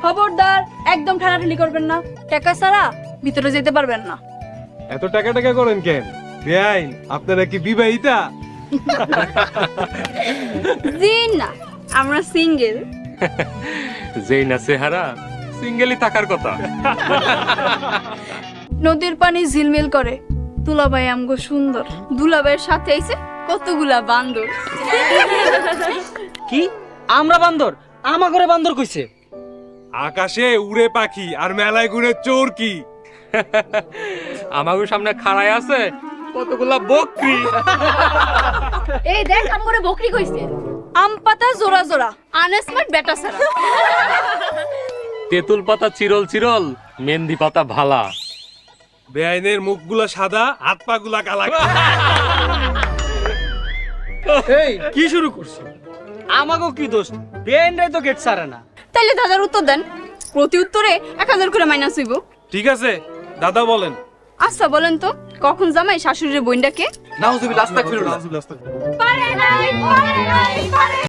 খবরদার একদম ঠানাঠানি করবেন না, টাকা ছাড়া ভিতরে যেতে পারবেন না। এত টাকা টাকা করেন কেন বেআইন? আপনারা কি বিবাহিতা? জি না, আমরা সিঙ্গেল। যেই না চেহারা, সিঙ্গেলই থাকার কথা। নদীর পানি ঝিলমিল করে, দুলাভাই আমগো সুন্দর, দুলাভাইয়ের সাথে আইছে কতগুলা বান্দর। কি আমরা বান্দর? আমা করে বান্দর কইছে? আকাশে উড়ে পাখি আর মেলায় ঘুরে চোর কি? আমাকে সামনে খাড়ায় আছে কতগুলা বকরি। এই দেখ আমগরে বকরি কইছে। আম পাতা জোড়া জোড়া, আনস্মার্ট বেটা ছাড়া। তেঁতুল পাতা চিরল চিরল, মেহেন্দি পাতা ভালা। বেআইনের মুখগুলা সাদা, হাত পা গুলা কালা। এই কি শুরু করছো? আমাগো কি দোষ? বেনরাই তো গেট সারে না। তাইলে দাদার উত্তর দেন, প্রতি উত্তরে 1000 করে মাইনাস হইব। ঠিক আছে দাদা বলেন। আচ্ছা বলেন তো, কখন জামাই শাশুড়ির বোনটাকে? নাউজুবিল্লাহ, আস্তাগফিরুল্লাহ। পারে নাই, পারে নাই, পারে